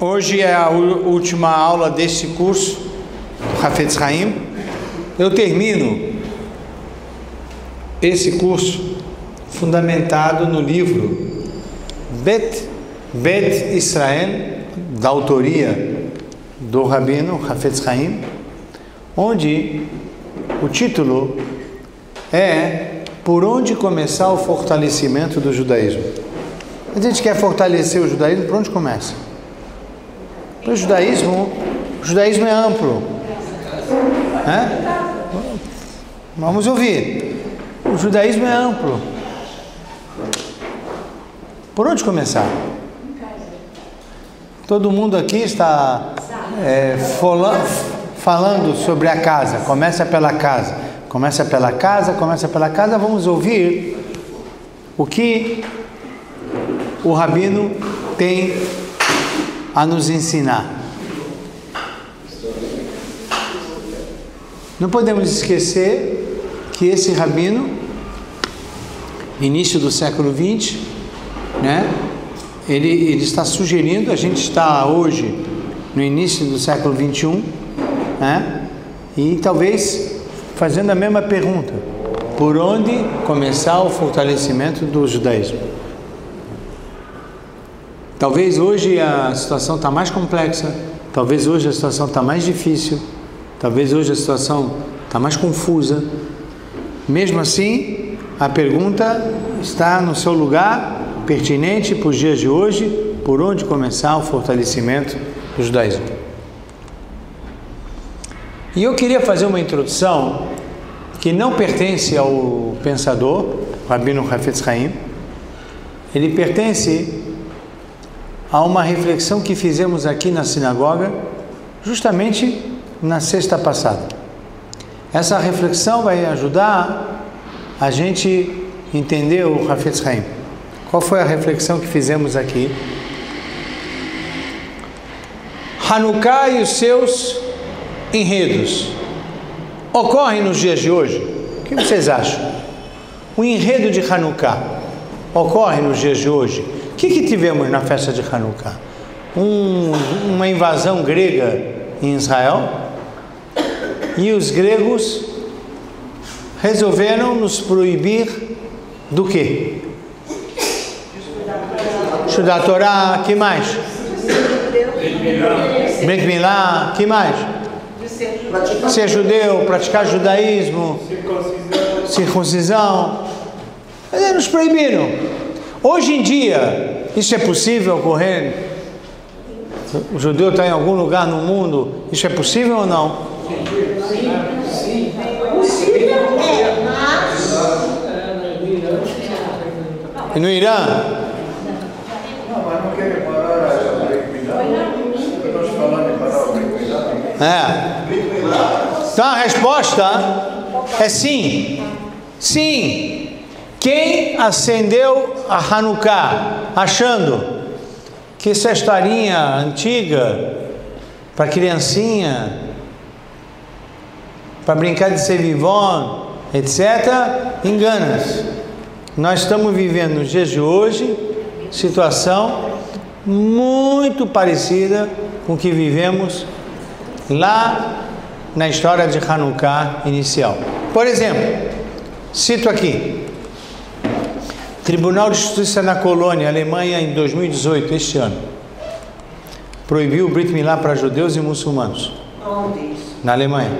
Hoje é a última aula deste curso do Hafetz Haim. Eu termino esse curso fundamentado no livro Bet Israel, da autoria do Rabino Hafetz Haim, onde o título é Por onde começar o fortalecimento do judaísmo? A gente quer fortalecer o judaísmo, por onde começa? O judaísmo é amplo. Vamos ouvir. O judaísmo é amplo. Por onde começar? Todo mundo aqui está falando sobre a casa. Começa pela casa. Começa pela casa. Vamos ouvir o que o Rabino tem a nos ensinar. Não podemos esquecer que esse Rabino, início do século XX, ele está sugerindo, a gente está hoje no início do século XXI, e talvez fazendo a mesma pergunta: por onde começar o fortalecimento do judaísmo? Talvez hoje a situação está mais complexa, talvez hoje a situação está mais difícil, talvez hoje a situação está mais confusa. Mesmo assim, a pergunta está no seu lugar, pertinente para os dias de hoje: por onde começar o fortalecimento do judaísmo? E eu queria fazer uma introdução que não pertence ao pensador, Rabino Hafetz Haim. Ele pertence a uma reflexão que fizemos aqui na sinagoga, justamente na sexta passada. Essa reflexão vai ajudar a gente entender o Hafetz Haim. Qual foi a reflexão que fizemos aqui? Hanukkah e os seus enredos ocorrem nos dias de hoje? O que vocês acham? O enredo de Hanukkah ocorre nos dias de hoje? O que tivemos na festa de Hanukkah? Uma invasão grega em Israel, e os gregos resolveram nos proibir do quê? Estudar a Torá, que mais? Brit Milá, que mais? Ser judeu, praticar judaísmo, circuncisão. Eles nos proibiram. Hoje em dia, isso é possível ocorrer? O judeu está em algum lugar no mundo, isso é possível ou não? Sim. E no Irã? Não, mas não querem parar a Brit Milá. Nós falamos de parar a Brit Milá. Então a resposta é sim. Sim. Quem acendeu a Hanukkah achando que essa historinha antiga para criancinha, para brincar de ser vivon, etc., engana-se. Nós estamos vivendo nos dias de hoje situação muito parecida com o que vivemos lá na história de Hanukkah inicial. Por exemplo, cito aqui: Tribunal de Justiça na Colônia, Alemanha, em 2018, este ano, proibiu o Brit Milá para judeus e muçulmanos. Onde isso? Na Alemanha.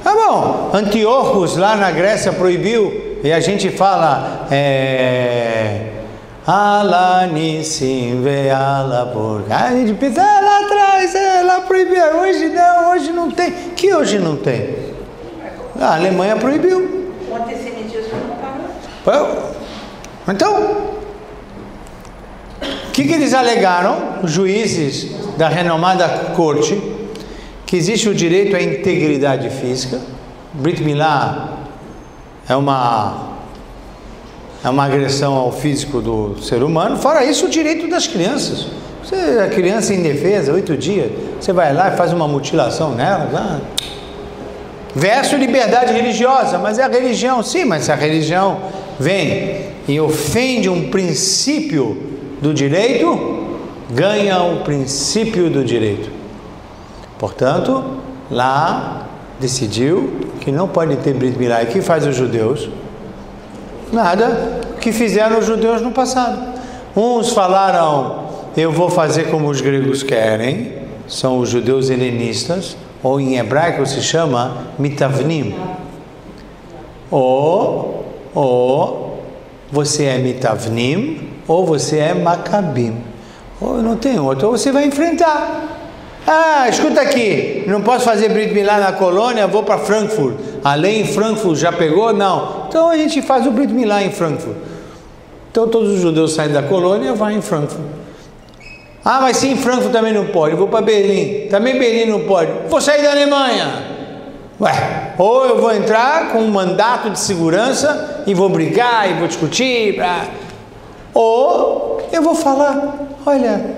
Bom, Antíochos, lá na Grécia, proibiu, e a gente fala Ala Nissim ve'ala Borga. A gente pensa, lá atrás, lá proibiu, hoje não tem. Que hoje não tem? A Alemanha proibiu. O antissemitismo não parou. Então, o que eles alegaram, os juízes da renomada corte? Que existe o direito à integridade física. Brit Milá é uma agressão ao físico do ser humano. Fora isso, o direito das crianças. A criança indefesa, 8 dias, você vai lá e faz uma mutilação nela. Verso liberdade religiosa, mas é a religião, sim, mas se a religião vem e ofende um princípio do direito, ganha o princípio do direito. Portanto, lá decidiu que não pode ter Brit Milá. E o que faz os judeus? Nada. O que fizeram os judeus no passado. Uns falaram, eu vou fazer como os gregos querem, são os judeus helenistas, ou em hebraico se chama mitavnim. Ou você é mitavnim, ou você é macabim. Ou não tem outro, ou você vai enfrentar. Ah, escuta aqui, não posso fazer Brit Milá na colônia, vou para Frankfurt. A lei em Frankfurt já pegou? Não. Então a gente faz o Brit Milá em Frankfurt. Então todos os judeus saem da colônia e vão em Frankfurt. Ah, mas sim, em Frankfurt também não pode. Vou para Berlim. Também Berlim não pode. Vou sair da Alemanha. Ué, ou eu vou entrar com um mandato de segurança e vou brigar e vou discutir. Ou eu vou falar, olha,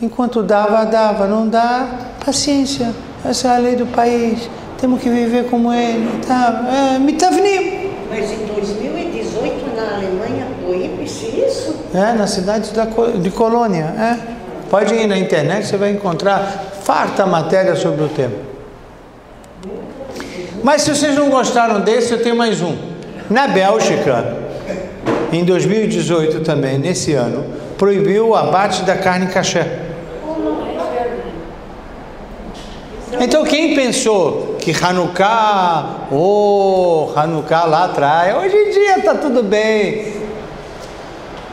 enquanto dava, não dá, paciência. Essa é a lei do país. Temos que viver como ele. Tá? Mitavnim. Mas em 2018 na Alemanha proíbe-se isso? Na cidade de Colônia. Pode ir na internet, você vai encontrar farta matéria sobre o tema. Mas se vocês não gostaram desse, eu tenho mais um. Na Bélgica, em 2018 também, nesse ano, proibiu o abate da carne kasher. Então quem pensou que Hanukkah lá atrás, hoje em dia está tudo bem.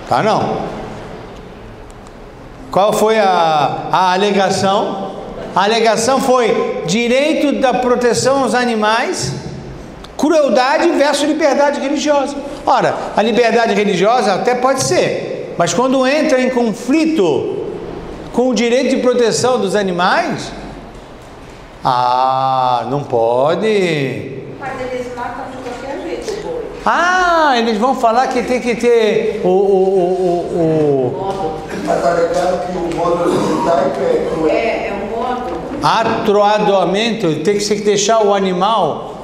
Tá não. Qual foi a alegação? A alegação foi direito da proteção aos animais, crueldade versus liberdade religiosa. Ora, a liberdade religiosa até pode ser, mas quando entra em conflito com o direito de proteção dos animais, não pode. Mas eles matam de qualquer jeito o boi. Eles vão falar que tem que ter Mas tá ligado que o modo judaico é cruel. É um modo. atroadamente, tem que deixar o animal.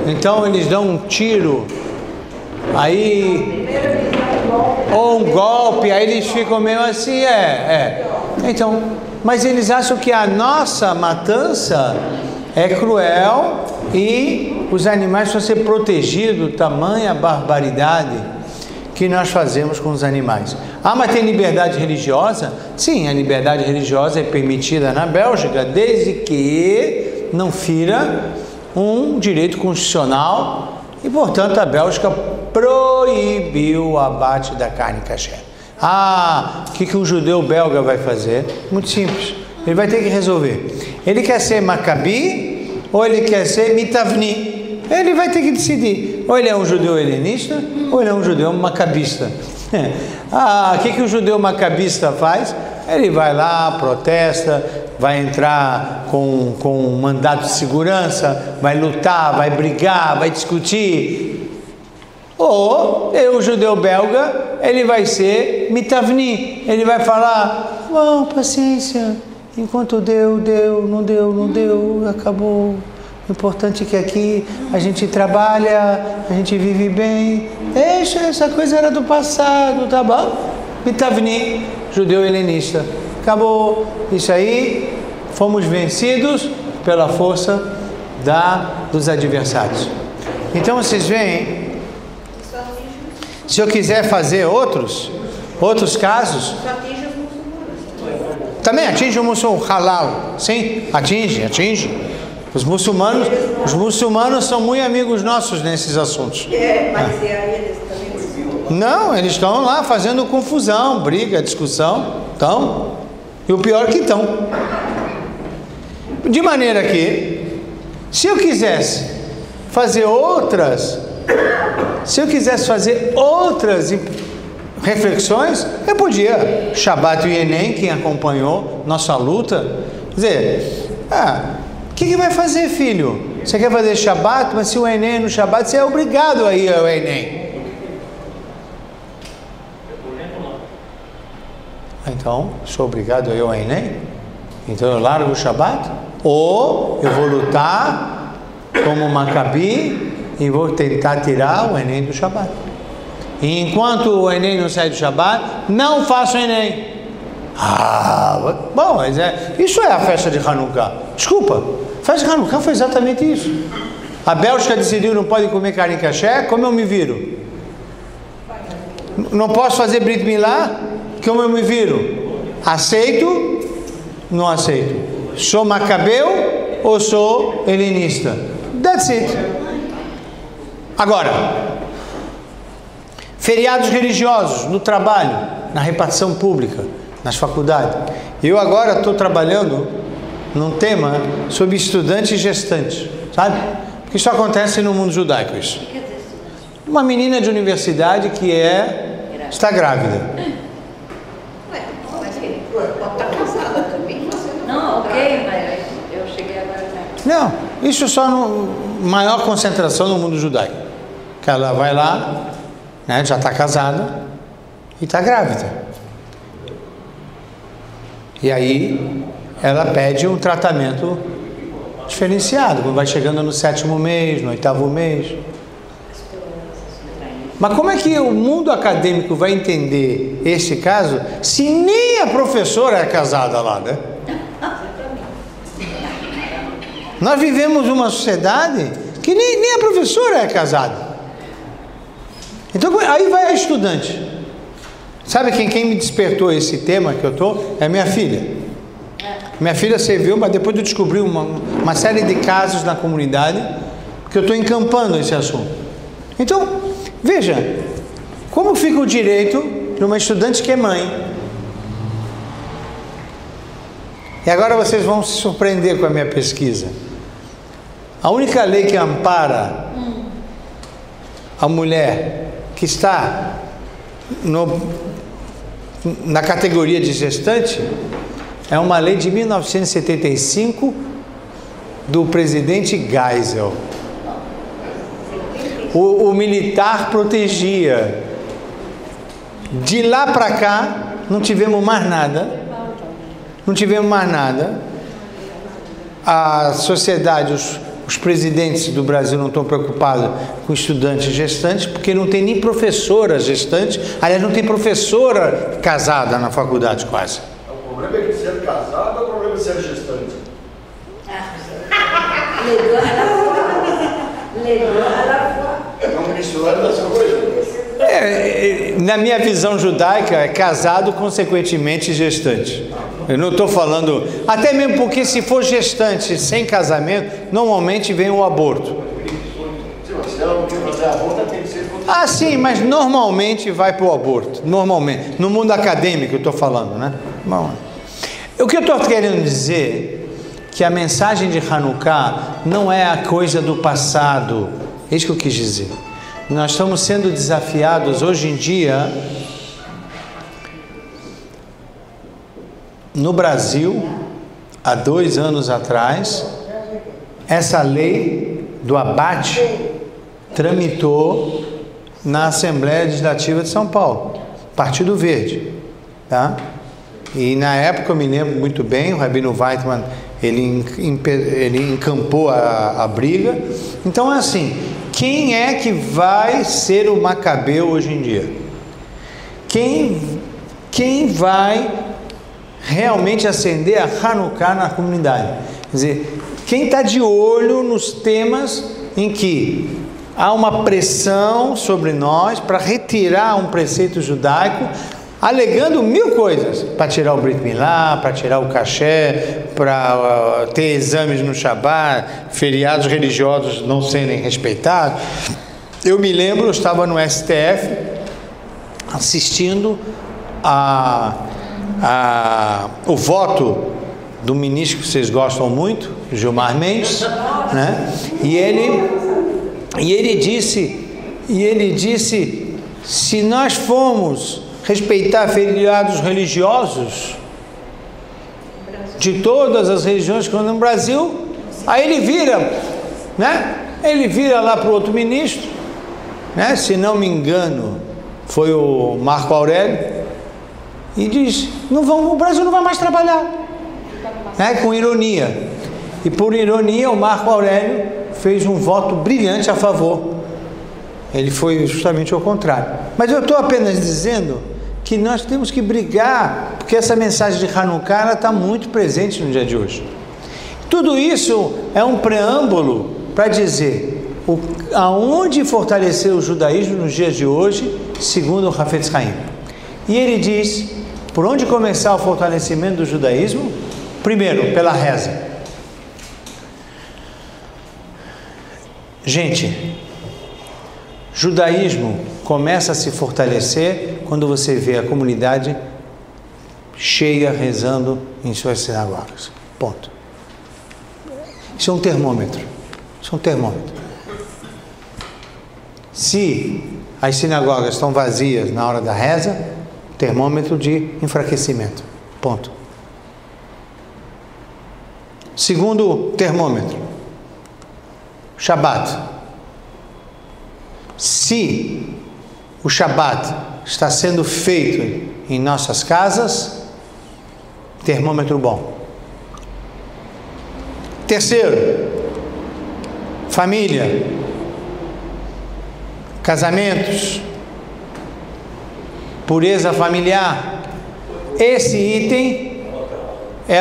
Então eles dão um tiro, aí ou um golpe, aí eles ficam meio assim, Então, mas eles acham que a nossa matança é cruel e os animais precisam ser protegidos, tamanha barbaridade que nós fazemos com os animais. Mas tem liberdade religiosa? Sim, a liberdade religiosa é permitida na Bélgica, desde que não fira um direito constitucional e, portanto, a Bélgica proibiu o abate da carne kasher. O que o judeu belga vai fazer? Muito simples, ele vai ter que resolver. Ele quer ser Maccabi ou ele quer ser Mitavni? Ele vai ter que decidir, ou ele é um judeu helenista ou ele é um judeu macabista. O que o judeu macabista faz? Ele vai lá, protesta, vai entrar com um mandato de segurança, vai lutar, vai brigar, vai discutir. Ou o judeu belga, ele vai ser Mitavni, ele vai falar, paciência, enquanto deu, não deu, acabou. O importante é que aqui a gente trabalha, a gente vive bem. Deixa, essa coisa era do passado, tá bom? Mitavni, judeu helenista. Acabou. Isso aí, fomos vencidos pela força dos adversários. Então vocês veem, se eu quiser fazer outros casos, também atinge o muçulmano, halal, sim, atinge. Os muçulmanos são muito amigos nossos nesses assuntos. Mas eles também... Não, eles estão lá fazendo confusão, briga, discussão. E o pior é que estão. De maneira que, se eu quisesse fazer outras reflexões, eu podia. Shabbat e Enem, quem acompanhou nossa luta, dizer, o que vai fazer, filho? Você quer fazer Shabbat, mas se o Enem é no Shabbat, você é obrigado a ir ao Enem. Então, sou obrigado a ir ao Enem? Então eu largo o Shabbat? Ou eu vou lutar como Maccabi e vou tentar tirar o Enem do Shabbat? E enquanto o Enem não sai do Shabat, não faço Enem. Bom, mas isso é a festa de Hanukkah. Desculpa, a festa de Hanukkah foi exatamente isso. A Bélgica decidiu não pode comer carne kasher, como eu me viro? Não posso fazer Brit Milá, como eu me viro? Aceito? Não aceito. Sou macabeu ou sou helenista? That's it. Agora, feriados religiosos no trabalho, na repartição pública, nas faculdades. Eu agora estou trabalhando num tema sobre estudante e gestante, sabe? Porque isso acontece no mundo judaico, isso. Uma menina de universidade que está grávida. Mas pode estar casada também. Não, ok, mas eu cheguei agora. Não, isso só maior concentração no mundo judaico. Que ela vai lá, né, já está casada e está grávida. E aí ela pede um tratamento diferenciado, vai chegando no 7º mês, no 8º mês. Mas como é que o mundo acadêmico vai entender esse caso se nem a professora é casada lá, né? Nós vivemos uma sociedade que nem a professora é casada. Então aí vai a estudante. Sabe quem me despertou esse tema que eu estou? É minha filha. Minha filha serviu, mas depois eu descobri uma série de casos na comunidade que eu estou encampando esse assunto. Então, veja, como fica o direito de uma estudante que é mãe? E agora vocês vão se surpreender com a minha pesquisa. A única lei que ampara a mulher que está na categoria de gestante é uma lei de 1975 do presidente Geisel. O militar protegia. De lá para cá não tivemos mais nada. Não tivemos mais nada. A sociedade, os presidentes do Brasil não estão preocupados com estudantes gestantes, porque não tem nem professora gestante. Aliás, não tem professora casada na faculdade quase. O problema é que ser casado ou o problema é ser gestante? Não misturando essa coisa. Na minha visão judaica, é casado, consequentemente gestante. Eu não estou falando... Até mesmo porque se for gestante sem casamento, normalmente vem o aborto. Se ela não quer fazer aborto, tem que ser... Ah, sim, mas normalmente vai para o aborto. Normalmente. No mundo acadêmico eu estou falando, né? Bom, o que eu estou querendo dizer que a mensagem de Hanukkah não é a coisa do passado. É isso que eu quis dizer. Nós estamos sendo desafiados hoje em dia, no Brasil, há 2 anos atrás, essa lei do abate tramitou na Assembleia Legislativa de São Paulo, Partido Verde, tá? E na época eu me lembro muito bem, o Rabino Weitman, ele encampou a briga. Então é assim, quem é que vai ser o macabeu hoje em dia? Quem vai realmente acender a Hanukkah na comunidade? Quer dizer, quem está de olho nos temas em que há uma pressão sobre nós para retirar um preceito judaico, alegando 1000 coisas, para tirar o Brit Milá, para tirar o kasher, para ter exames no Shabat, feriados religiosos não serem respeitados. Eu me lembro, eu estava no STF assistindo o voto do ministro que vocês gostam muito, Gilmar Mendes, né? E ele disse, se nós formos respeitar feriados religiosos de todas as religiões que estão no Brasil, aí ele vira, né? Ele vira lá para o outro ministro, né? Se não me engano, foi o Marco Aurélio, e diz, o Brasil não vai mais trabalhar, né? Com ironia. E por ironia, o Marco Aurélio fez um voto brilhante a favor. Ele foi justamente ao contrário. Mas eu estou apenas dizendo que nós temos que brigar, porque essa mensagem de Hanukkah está muito presente no dia de hoje. Tudo isso é um preâmbulo para dizer aonde fortalecer o judaísmo nos dias de hoje, segundo o Hafetz Haim. E ele diz, por onde começar o fortalecimento do judaísmo? Primeiro, pela reza. Gente, judaísmo começa a se fortalecer quando você vê a comunidade cheia rezando em suas sinagogas. Ponto. Isso é um termômetro. Isso é um termômetro. Se as sinagogas estão vazias na hora da reza, termômetro de enfraquecimento. Ponto. Segundo termômetro, Shabat. Se o Shabat está sendo feito em nossas casas, termômetro bom. Terceiro, família, casamentos, pureza familiar. Esse item é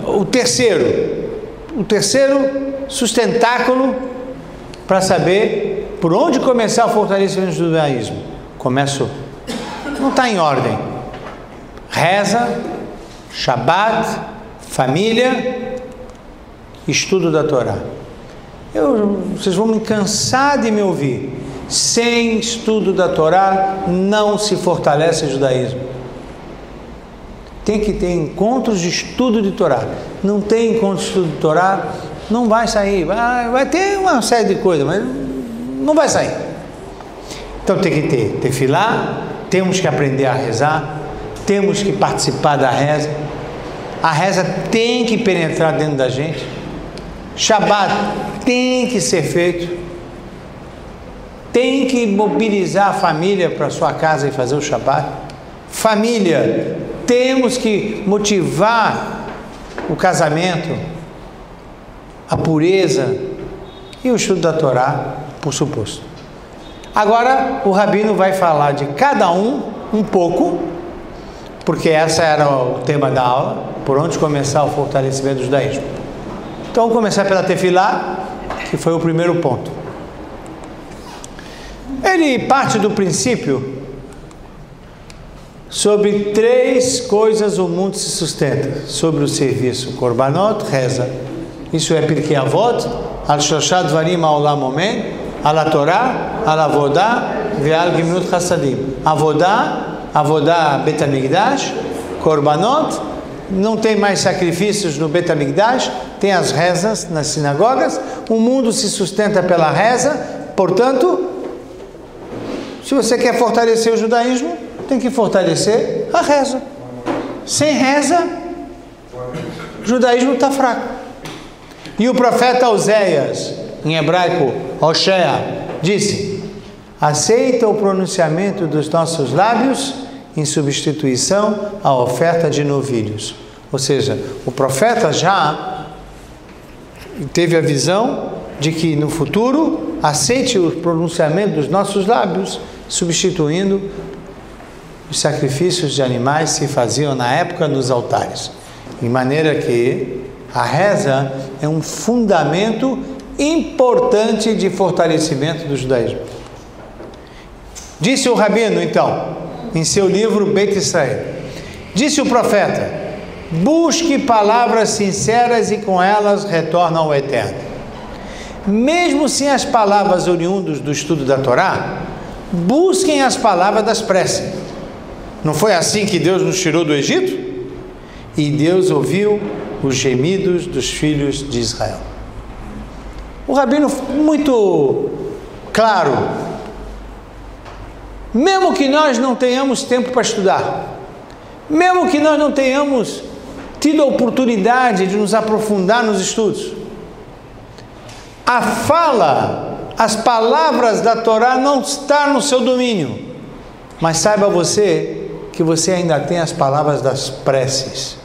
o terceiro sustentáculo para saber por onde começar o fortalecimento do judaísmo. Começo, não está em ordem. Reza, Shabat, família, estudo da Torá. Vocês vão me cansar de me ouvir. Sem estudo da Torá não se fortalece o judaísmo. Tem que ter encontros de estudo de Torá. Não tem encontro de estudo de Torá, não vai sair. Vai ter uma série de coisas, mas não vai sair. Então tem que ter tefilá, temos que aprender a rezar, temos que participar da reza. A reza tem que penetrar dentro da gente. Shabat tem que ser feito. Tem que mobilizar a família para sua casa e fazer o Shabat. Família, temos que motivar o casamento, a pureza e o estudo da Torá, por suposto. Agora o Rabino vai falar de cada um pouco, porque esse era o tema da aula, por onde começar o fortalecimento do judaísmo. Então vamos começar pela tefilá, que foi o primeiro ponto. Ele parte do princípio sobre 3 coisas o mundo se sustenta: sobre o serviço Korbanot, reza, isso é Pirkei Avot, al Shoshat Dvarim Haolam Omen, al Torá, al Avodah, ve'al Gimlut Chassadim. Avodah Bet HaMikdash, Korbanot, não tem mais sacrifícios no Bet HaMikdash, tem as rezas nas sinagogas, o mundo se sustenta pela reza. Portanto, se você quer fortalecer o judaísmo, tem que fortalecer a reza. Sem reza, o judaísmo está fraco. E o profeta Oséias, em hebraico, Hoshea, disse: aceita o pronunciamento dos nossos lábios em substituição à oferta de novilhos. Ou seja, o profeta já teve a visão de que no futuro aceite o pronunciamento dos nossos lábios, substituindo os sacrifícios de animais que se faziam na época nos altares. De maneira que a reza é um fundamento importante de fortalecimento do judaísmo. Disse o Rabino, então, em seu livro Beit Israel, disse o profeta: busque palavras sinceras e com elas retorna ao Eterno. Mesmo sem as palavras oriundas do estudo da Torá, busquem as palavras das preces. Não foi assim que Deus nos tirou do Egito? E Deus ouviu os gemidos dos filhos de Israel. O Rabino, muito claro, mesmo que nós não tenhamos tempo para estudar, mesmo que nós não tenhamos tido a oportunidade de nos aprofundar nos estudos, a fala, as palavras da Torá não estão no seu domínio, mas saiba você que você ainda tem as palavras das preces,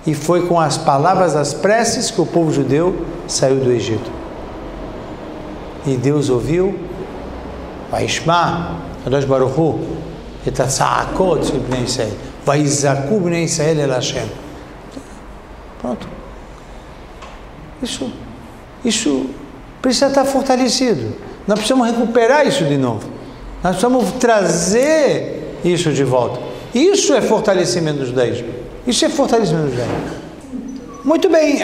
e foi com as palavras das preces que o povo judeu saiu do Egito, e Deus ouviu Vaishma, Kadosh Baruch Hu, et hatza'akot של בני ישראל, ויזעקו בני ישראל אל השם. Pronto. Isso precisa estar fortalecido. Nós precisamos recuperar isso de novo. Nós precisamos trazer isso de volta. Isso é fortalecimento do judaísmo. Isso é fortalecimento do judaísmo. Muito bem,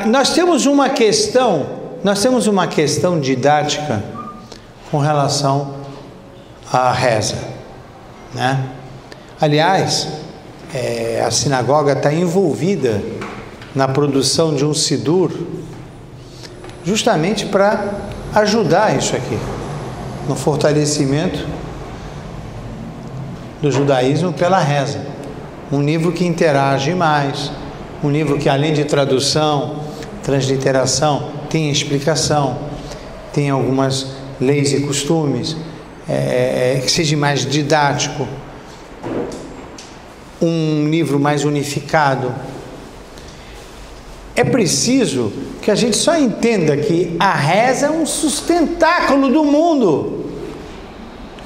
nós temos uma questão didática com relação à reza, né? Aliás, a sinagoga está envolvida na produção de um sidur justamente para ajudar isso aqui, no fortalecimento do judaísmo pela reza. Um livro que interage mais, um livro que, além de tradução, transliteração, tem explicação, tem algumas leis e costumes, que seja mais didático, um livro mais unificado. É preciso que a gente só entenda que a reza é um sustentáculo do mundo.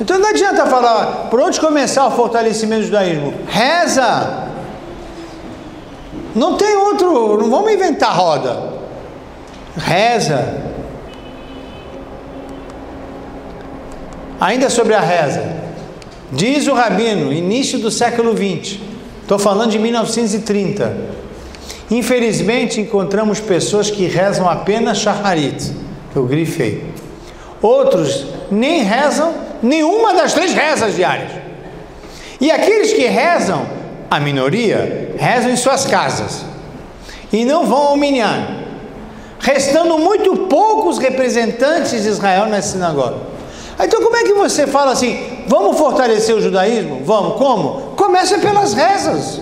Então não adianta falar, por onde começar o fortalecimento do judaísmo? Reza! Não tem outro, não vamos inventar roda. Reza. Ainda sobre a reza, diz o Rabino, início do século XX, estou falando de 1930, infelizmente encontramos pessoas que rezam apenas shacharit, que eu grifei. Outros nem rezam nenhuma das 3 rezas diárias. E aqueles que rezam, a minoria, rezam em suas casas e não vão ao minyan, restando muito poucos representantes de Israel na sinagoga. Então como é que você fala assim, vamos fortalecer o judaísmo? Vamos, como? Começa pelas rezas.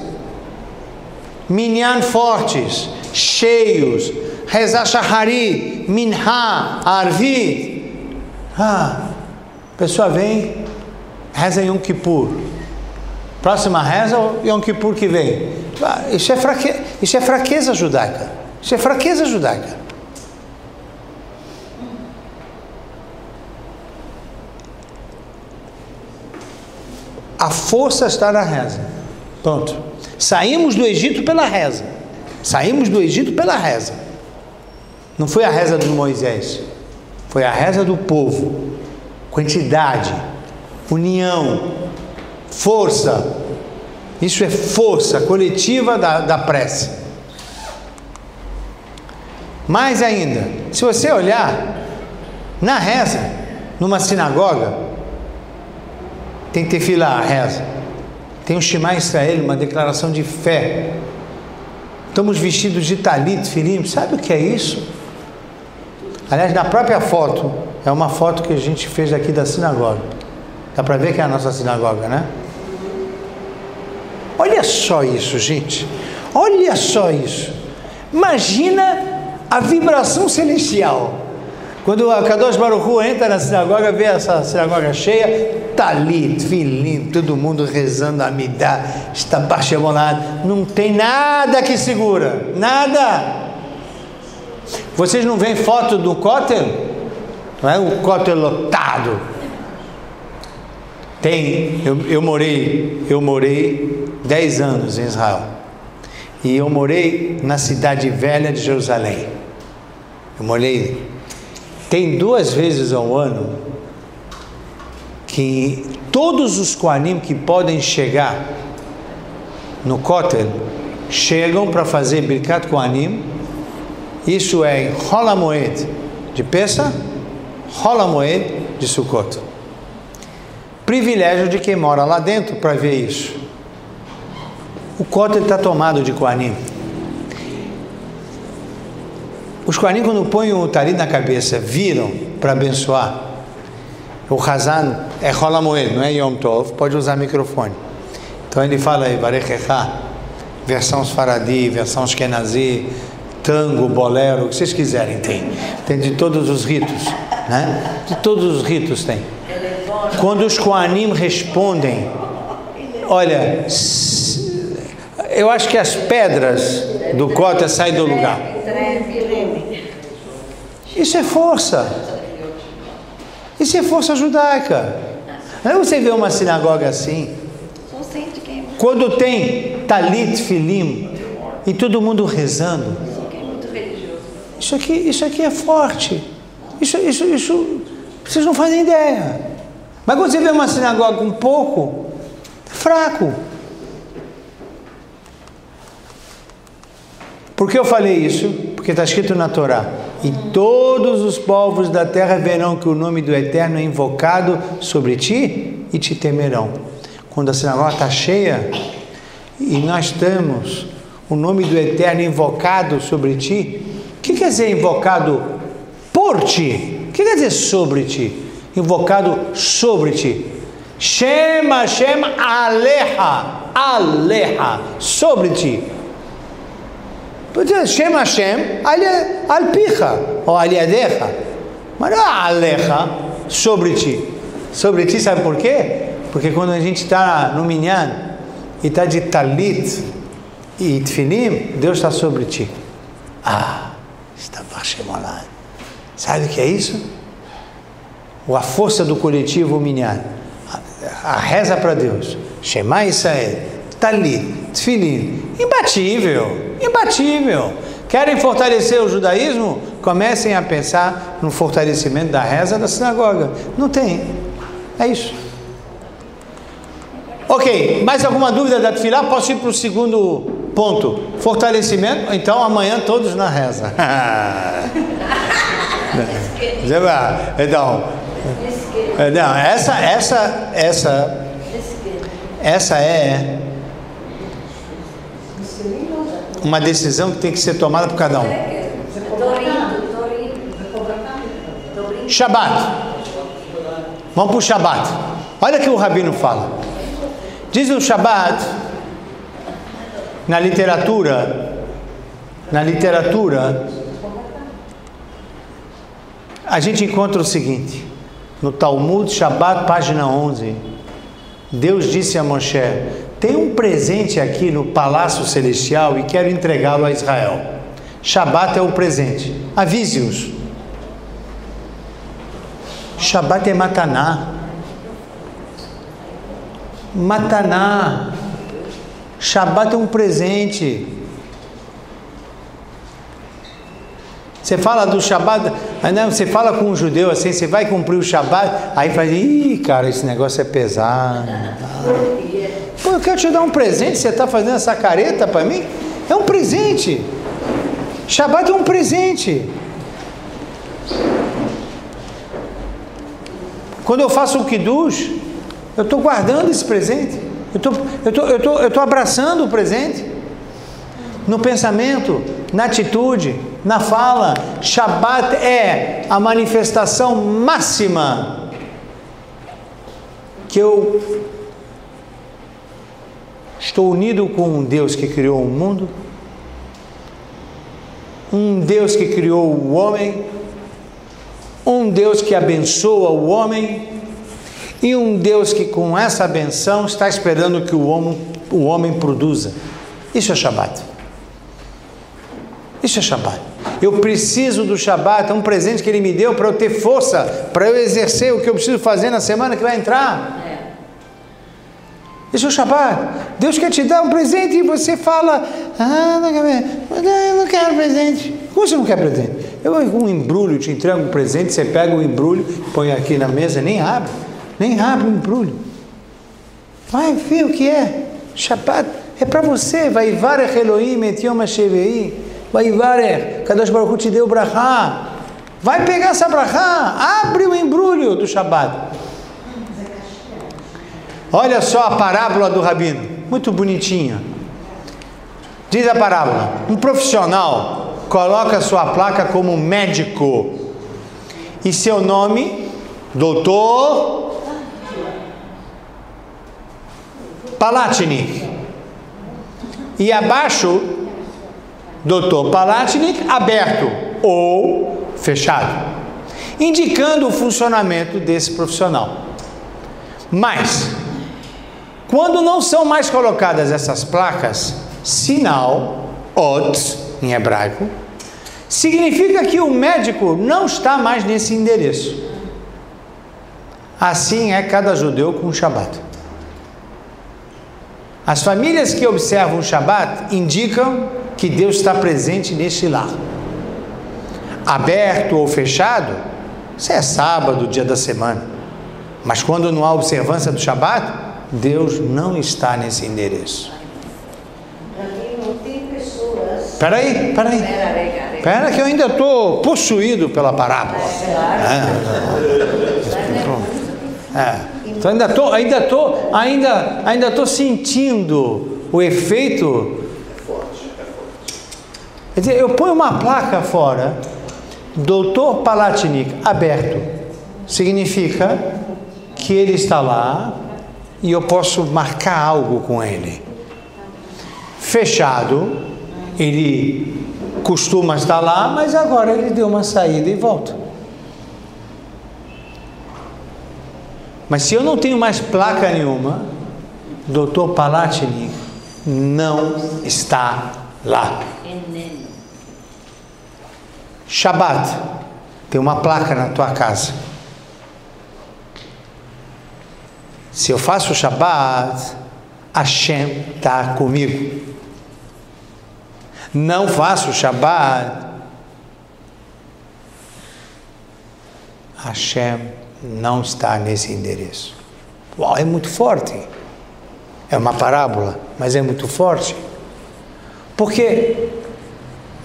Minyan fortes, cheios, rezar shahari, minha, arvit. A pessoa vem, reza Yom Kippur. Próxima reza, Yom Kippur que vem. Isso é fraqueza judaica. Isso é fraqueza judaica. A força está na reza. Pronto. Saímos do Egito pela reza. Saímos do Egito pela reza. Não foi a reza de Moisés. Foi a reza do povo. Quantidade, união, força. Isso é força coletiva da prece. Mais ainda, se você olhar na reza, numa sinagoga, tem tefilá, a reza. Tem o Shema Israel, uma declaração de fé. Estamos vestidos de talit, filim. Sabe o que é isso? Aliás, na própria foto, é uma foto que a gente fez aqui da sinagoga. Dá para ver que é a nossa sinagoga, né? Olha só isso, gente. Olha só isso. Imagina a vibração celestial. Quando o Kadosh Baruch Hu entra na sinagoga, vê essa sinagoga cheia, talit, filim, todo mundo rezando a Amidah, está baixebolado, não tem nada que segura, nada. Vocês não veem foto do Kotel? Não é o Kotel lotado. Tem, eu morei 10 anos em Israel, e eu morei na cidade velha de Jerusalém. Tem 2 vezes ao ano que todos os Kohanim que podem chegar no Kotel chegam para fazer Birkat Kohanim. Isso é em Hol HaMoed de Pesach, Hol HaMoed de Sukkot. Privilégio de quem mora lá dentro para ver isso. O Kotel está tomado de Kohanim. Os Kohanim, quando põem o talit na cabeça, viram para abençoar. O Hazan é Hol HaMoed, não é Yom Tov, pode usar microfone. Então ele fala aí, Barech Echa, versão Sfaradi, versão Ashkenazi, tango, bolero, o que vocês quiserem tem. Tem de todos os ritos, né? De todos os ritos tem. Quando os Kohanim respondem, olha, eu acho que as pedras do Kotel saem do lugar. Isso é força. Isso é força judaica. Aí você vê uma sinagoga assim, quando tem talit, filim, e todo mundo rezando. Isso aqui é forte. Isso, vocês não fazem ideia. Mas quando você vê uma sinagoga um pouco, é fraco. Por que eu falei isso? Porque está escrito na Torá: e todos os povos da terra verão que o nome do Eterno é invocado sobre ti e te temerão. Quando a sinagoga está cheia e nós temos o nome do Eterno invocado sobre ti, o que quer dizer invocado por ti? O que quer dizer sobre ti? Invocado sobre ti. Shema, aleha, sobre ti. Shema Hashem, alpicha, ou aliadecha. Mas não aleha, sobre ti. Sobre ti, sabe por quê? Porque quando a gente está no minyan e está de talit e tefilim, Deus está sobre ti. Está Hashem. Sabe o que é isso? A força do coletivo minyan. A reza para Deus. Shema Israel, talit, tefilim. Imbatível. Querem fortalecer o judaísmo? Comecem a pensar no fortalecimento da reza da sinagoga. Não tem. É isso. Ok, mais alguma dúvida da tefilá? Posso ir para o segundo ponto. Fortalecimento? Então amanhã todos na reza. Então, não, essa é uma decisão que tem que ser tomada por cada um. Shabat. Vamos para o Shabat. Olha o que o Rabino fala. Diz o Shabat, na literatura, a gente encontra o seguinte, no Talmud Shabat, página 11, Deus disse a Moshe: tem um presente aqui no Palácio Celestial e quero entregá-lo a Israel. Shabat é o presente, avise-os. Shabat é mataná. Shabat é um presente. Você fala do Shabat, você fala com um judeu assim, você vai cumprir o Shabat, aí faz, cara, esse negócio é pesado. Pô, eu quero te dar um presente, você está fazendo essa careta para mim? É um presente. Shabat é um presente. Quando eu faço o Kiddush, eu estou guardando esse presente. Eu estou abraçando o presente. No pensamento, na atitude, na fala. Shabat é a manifestação máxima que eu estou unido com um Deus que criou o mundo, um Deus que criou o homem, um Deus que abençoa o homem e um Deus que com essa benção está esperando que o homem produza. Isso é Shabat. Isso é Shabat. Eu preciso do Shabat, é um presente que Ele me deu para eu ter força, para eu exercer o que eu preciso fazer na semana que vai entrar. Isso é o Shabat. Deus quer te dar um presente e você fala: eu não quero presente. Como você não quer presente? Eu um embrulho, te entrego um presente, você pega o embrulho, põe aqui na mesa, nem abre o embrulho. Vai ver o que é. Shabat é para você. Vaivarech Elohim et yom hashevei. Vaivarech, Kadosh Baruch Hu te deu brachá. Vai pegar essa brachá, abre o embrulho do Shabat. Olha só a parábola do Rabino, muito bonitinha. Diz a parábola: um profissional coloca sua placa como médico e seu nome, doutor Palatnik, e abaixo, doutor Palatnik aberto ou fechado, indicando o funcionamento desse profissional. Mas quando não são mais colocadas essas placas, sinal, ot, em hebraico, significa que o médico não está mais nesse endereço. assim é cada judeu com o Shabat. As famílias que observam o Shabat indicam que Deus está presente neste lar. Aberto ou fechado, isso é sábado, dia da semana. Mas quando não há observância do Shabat, Deus não está nesse endereço. Peraí. Espera que eu ainda estou possuído pela parábola. Então ainda estou sentindo o efeito. Quer dizer, eu ponho uma placa fora, Dr. Palatnik, aberto. Significa que ele está lá e eu posso marcar algo com ele. Fechado, ele costuma estar lá, mas agora ele deu uma saída e volta. Mas se eu não tenho mais placa nenhuma, Dr. Palatnik não está lá. Shabat, tem uma placa na tua casa. Se eu faço Shabat, Hashem está comigo. Não faço Shabat, Hashem não está nesse endereço. Uau, é muito forte. É uma parábola, mas é muito forte. Porque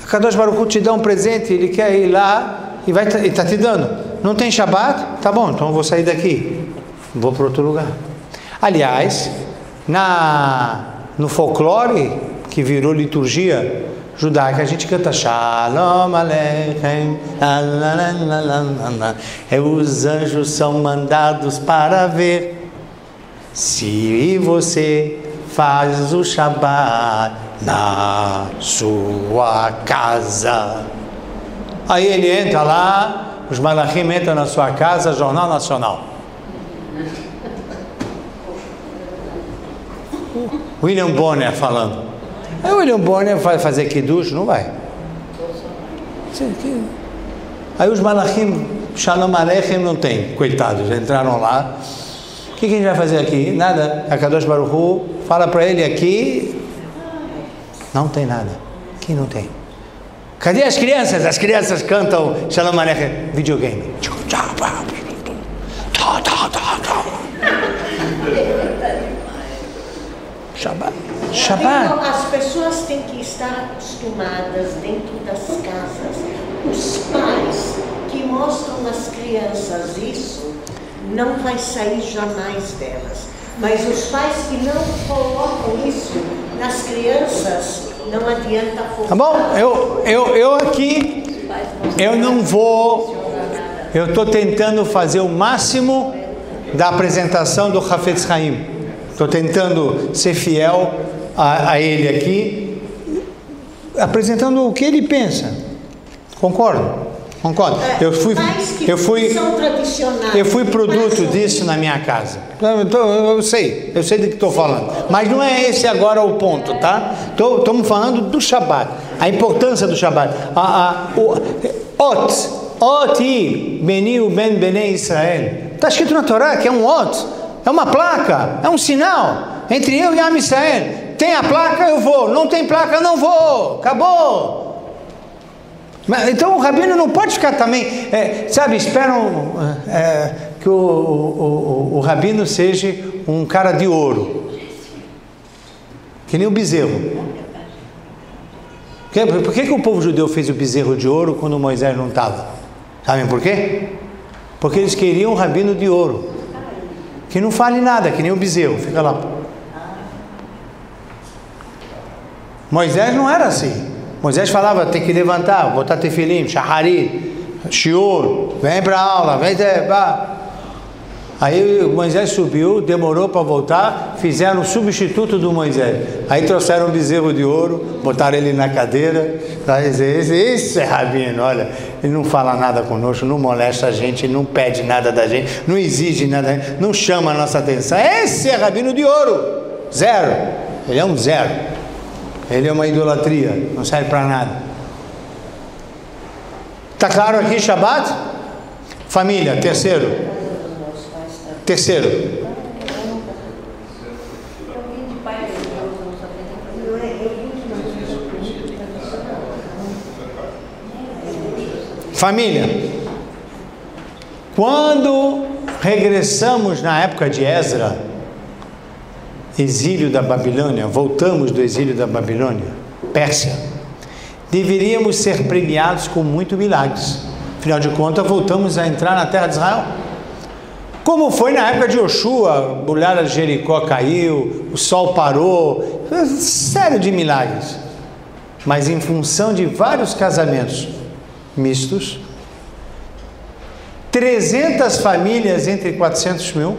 a Kadosh Baruch Hu te dá um presente, ele quer ir lá e ele está te dando. Não tem Shabat? Tá bom, então eu vou sair daqui. Vou para outro lugar. Aliás, no folclore, que virou liturgia judaica, a gente canta Shalom Aleichem, os anjos são mandados para ver se você faz o Shabat na sua casa. Aí ele entra lá, os malachim entram na sua casa, Jornal Nacional. William Bonner falando. Aí o William Bonner vai fazer Kiddush? Não vai. Aí os malachim, Shalom Aleichem, não tem. Coitados, entraram lá. O que a gente vai fazer aqui? Nada. A Kadosh Baruch Hu fala para ele aqui. Não tem nada. Aqui não tem. Cadê as crianças? As crianças cantam Shalom Aleichem. Videogame. Shabat. Então, as pessoas têm que estar acostumadas dentro das casas. Os pais que mostram nas crianças isso, não vai sair jamais delas. Mas os pais que não colocam isso nas crianças, não adianta forçar. Tá bom, eu aqui, eu não vou, eu estou tentando fazer o máximo da apresentação do Hafetz Haim. Estou tentando ser fiel a ele aqui, apresentando o que ele pensa. Concordo? Eu fui produto disso na minha casa. Eu sei do que estou falando. Mas não é esse agora o ponto, tá? Estamos falando do Shabat, a importância do Shabat. Ot beni uben benei Israel. Está escrito na Torá que é um ot, é uma placa, é um sinal entre eu e Am Israel. Tem a placa, eu vou. Não tem placa, não vou. Acabou. Então o rabino não pode ficar também, esperam que o rabino seja um cara de ouro, que nem o bezerro. Por que o povo judeu fez o bezerro de ouro quando Moisés não estava? Sabem por quê? Porque eles queriam um rabino de ouro, que não fale nada, que nem o bezerro, fica lá. Moisés não era assim. Moisés falava, tem que levantar, botar tefilim, shaharit, shiur, vem para a aula, vem. Aí Moisés subiu, demorou para voltar, fizeram o substituto do Moisés. Aí trouxeram um bezerro de ouro, botaram ele na cadeira, para dizer, esse é rabino, olha, ele não fala nada conosco, não molesta a gente, não pede nada da gente, não exige nada, não chama a nossa atenção. Esse é rabino de ouro, zero, ele é um zero. Ele é uma idolatria, não serve para nada. Está claro aqui, Shabat? Família, terceiro. Terceiro. Família. Quando regressamos na época de Esdras, exílio da Babilônia, voltamos do exílio da Babilônia, Pérsia, deveríamos ser premiados com muitos milagres. Afinal de contas, voltamos a entrar na terra de Israel. Como foi na época de Joshua, a muralha de Jericó caiu, o sol parou, sério de milagres. Mas em função de vários casamentos mistos, 300 famílias entre 400 mil,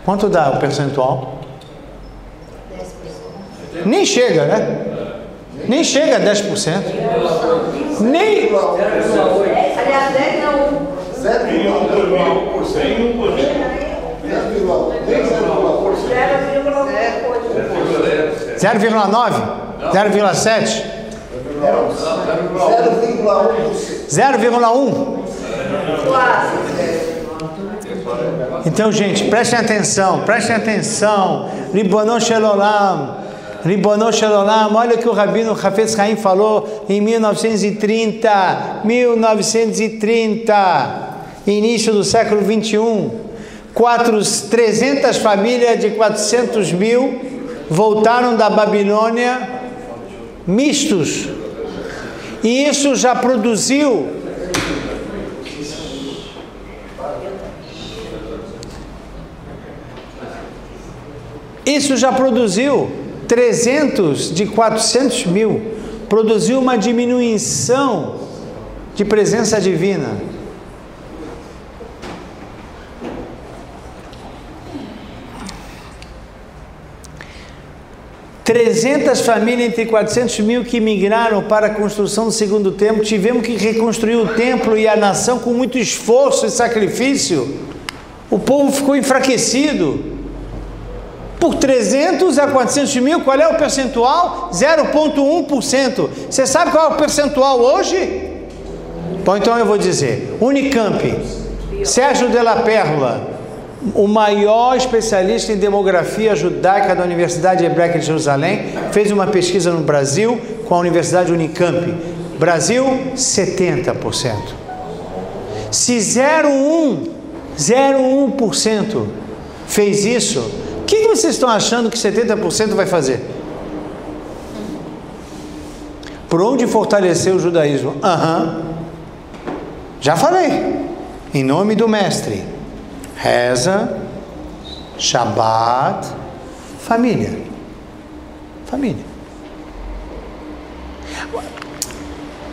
quanto dá o percentual? 10%. Nem chega, né? Nem chega a 10%. Nem... Aliás, 10 não. 0,9? 0,7? 0,1? Então, gente, prestem atenção. Ribono Shel Olam, olha o que o Rabino Hafetz Haim falou em 1930, início do século 21, 300 famílias de 400 mil voltaram da Babilônia mistos, e isso já produziu Isso já produziu 300 de 400 mil, produziu uma diminuição de presença divina. Trezentas famílias entre 400 mil que migraram para a construção do segundo templo. Tivemos que reconstruir o templo e a nação com muito esforço e sacrifício. O povo ficou enfraquecido. Por 300 a 400 mil, qual é o percentual? 0,1%. Você sabe qual é o percentual hoje? Bom, então eu vou dizer. Unicamp, Sérgio de la Pérgola, o maior especialista em demografia judaica da Universidade Hebraica de Jerusalém, fez uma pesquisa no Brasil com a Universidade Unicamp. Brasil, 70%. Se 0,1% fez isso, o que vocês estão achando que 70% vai fazer? Por onde fortalecer o judaísmo? Já falei. Em nome do mestre. Reza, Shabbat, família. Família.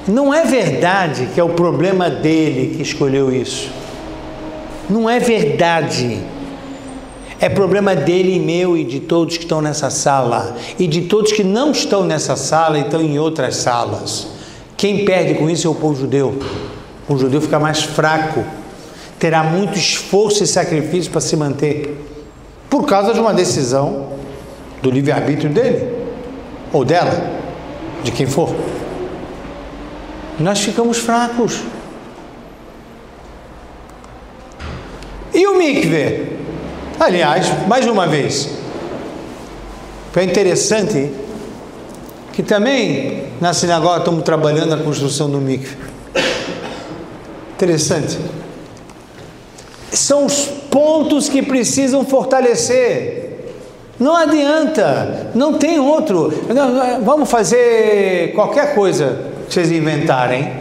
Não é verdade que é o problema dele que escolheu isso. Não é verdade. É problema dele e meu e de todos que estão nessa sala. E de todos que não estão nessa sala e estão em outras salas. Quem perde com isso é o povo judeu. O judeu fica mais fraco. Terá muito esforço e sacrifício para se manter. Por causa de uma decisão do livre-arbítrio dele. Ou dela. De quem for. Nós ficamos fracos. E o mikve? Aliás, mais uma vez, é interessante que também na sinagoga estamos trabalhando na construção do mikve. Interessante. São os pontos que precisam fortalecer. Não adianta, não tem outro. Vamos fazer qualquer coisa que vocês inventarem.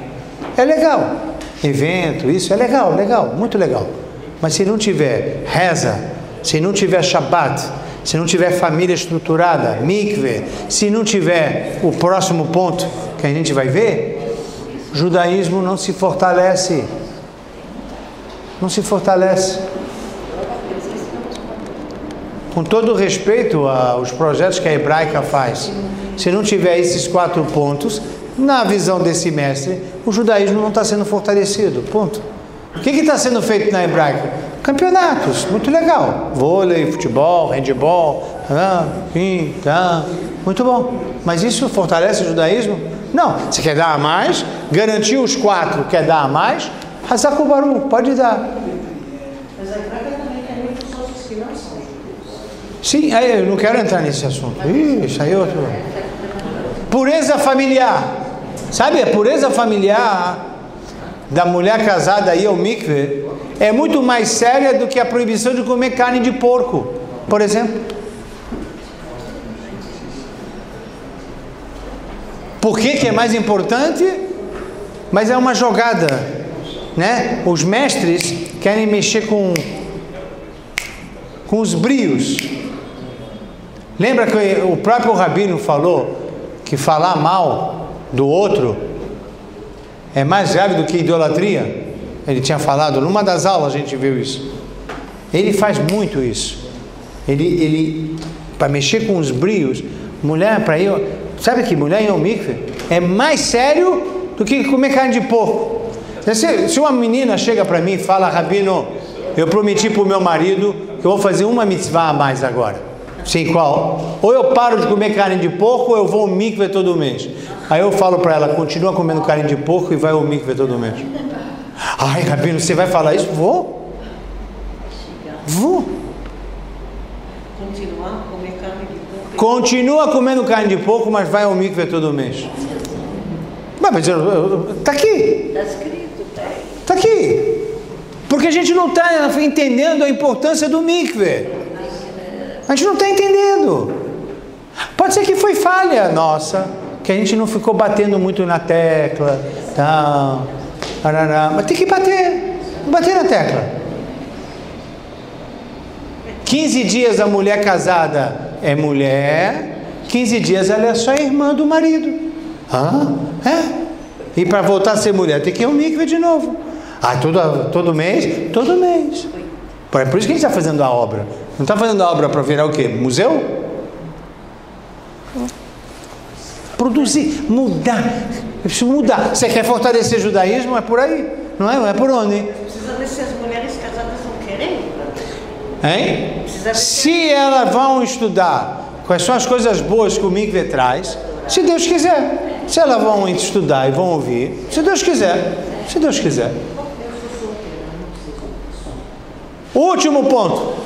É legal. Evento, isso é legal, muito legal. Mas se não tiver reza, se não tiver Shabbat, se não tiver família estruturada, mikve, se não tiver o próximo ponto que a gente vai ver, o judaísmo não se fortalece. Não se fortalece. Com todo respeito aos projetos que a Hebraica faz, se não tiver esses 4 pontos, na visão desse mestre, o judaísmo não está sendo fortalecido. Ponto. O que está sendo feito na Hebraica? Campeonatos, muito legal. Vôlei, futebol, handebol, muito bom. Mas isso fortalece o judaísmo? Não. Você quer dar a mais? Garantir os 4, quer dar a mais? Hazak Baruch, pode dar. Mas a Hebraica também quer muito Sim, eu não quero entrar nesse assunto. Isso aí é outro. Pureza familiar. Sabe, a pureza familiar da mulher casada aí ao mikve é muito mais séria do que a proibição de comer carne de porco, por exemplo. Por que é mais importante? Mas é uma jogada, né? Os mestres querem mexer com os brios. Lembra que o próprio Rabino falou que falar mal do outro é mais grave do que idolatria? Ele tinha falado, numa das aulas a gente viu isso. Ele faz muito isso. Ele para mexer com os brios, mulher para ir, sabe que mulher em Yom Mikveh é mais sério do que comer carne de porco. Se uma menina chega para mim e fala, Rabino, eu prometi para o meu marido que eu vou fazer uma mitzvah a mais agora. Sim, qual? Ou eu paro de comer carne de porco ou eu vou ao mikveh todo mês. Aí eu falo para ela, continua comendo carne de porco e vai ao mikveh todo mês. Ai, Rabino, você vai falar isso? Vou. Continuar a comer carne de porco. Continua comendo carne de porco, mas vai ao mikveh todo mês. Mas está aqui. Está escrito, Está aqui. Porque a gente não está entendendo a importância do mikveh. A gente não está entendendo. Pode ser que foi falha nossa, que a gente não ficou batendo muito na tecla, tal, mas tem que bater na tecla. 15 dias a mulher casada é mulher, 15 dias ela é só irmã do marido. E para voltar a ser mulher tem que ir ao mikveh de novo. Todo mês? Todo mês. É por isso que a gente está fazendo a obra. Não está fazendo a obra para virar o quê? Museu? Produzir, mudar. Eu preciso mudar. Você quer fortalecer o judaísmo? É por aí. Não é? Não é por onde? Precisa ver se as mulheres casadas não querem. Hein? Se elas vão estudar quais são as coisas boas que o mikveh traz, se Deus quiser. Se elas vão estudar e vão ouvir, se Deus quiser. Se Deus quiser. Último ponto.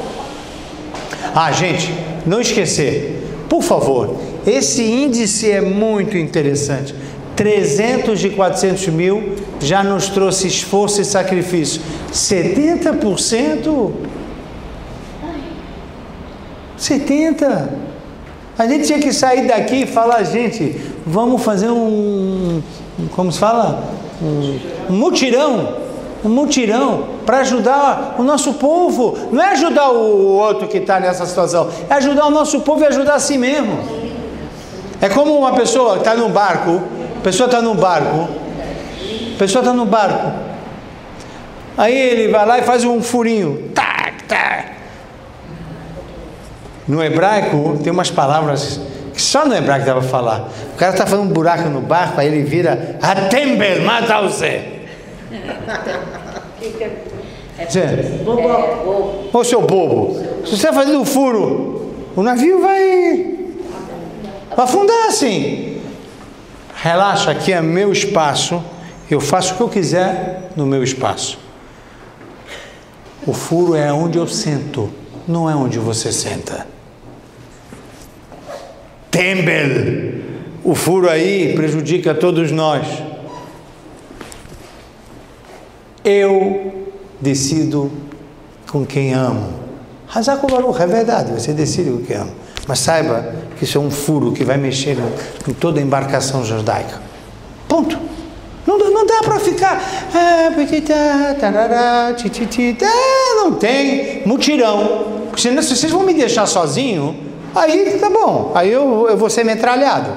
Gente, não esquecer, por favor, esse índice é muito interessante. 300 de 400 mil já nos trouxe esforço e sacrifício. 70%? 70%. A gente tinha que sair daqui e falar, gente, vamos fazer como se fala? Um mutirão para ajudar o nosso povo. Não é ajudar o outro que está nessa situação, é ajudar o nosso povo e ajudar a si mesmo. É como uma pessoa que está num barco, aí ele vai lá e faz um furinho. No hebraico tem umas palavras que só no hebraico dá para falar. O cara está fazendo um buraco no barco, aí ele vira Atembel, mata você. Ô seu bobo, se você está fazendo um furo, o navio vai afundar assim. Relaxa, aqui é meu espaço, eu faço o que eu quiser no meu espaço. O furo é onde eu sento, não é onde você senta. Tembel, o furo aí prejudica todos nós. Eu decido com quem amo. Hazak Baruch, é verdade, você decide com quem ama. Mas saiba que isso é um furo que vai mexer em toda a embarcação judaica. Ponto. Não dá para ficar. Não tem mutirão. Porque senão, se vocês vão me deixar sozinho, aí tá bom. Aí eu vou ser metralhado.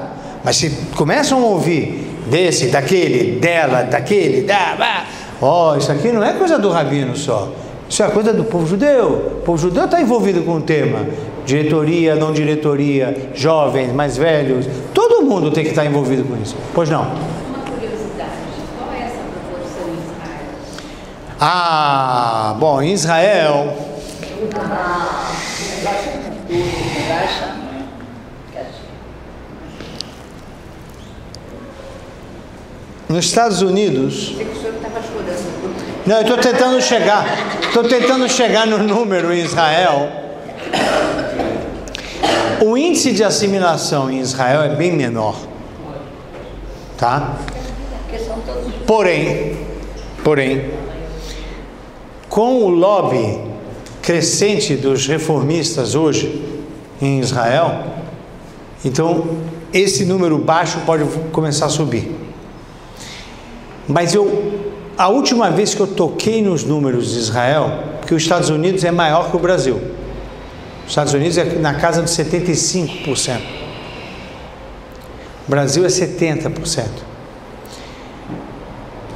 Mas se começam a ouvir desse, daquele, dela, daquele, isso aqui não é coisa do rabino só. Isso é coisa do povo judeu. O povo judeu está envolvido com o tema. Diretoria, não diretoria, jovens, mais velhos. Todo mundo tem que estar envolvido com isso. Pois não? Uma curiosidade. Qual é essa proporção em Israel? Bom, em Israel... Nos Estados Unidos... Não, eu estou tentando chegar no número em Israel. O índice de assimilação em Israel é bem menor, tá? Porém, com o lobby crescente dos reformistas hoje em Israel, então esse número baixo pode começar a subir. Mas a última vez que eu toquei nos números de Israel, porque os Estados Unidos é maior que o Brasil. Os Estados Unidos é na casa de 75%. O Brasil é 70%.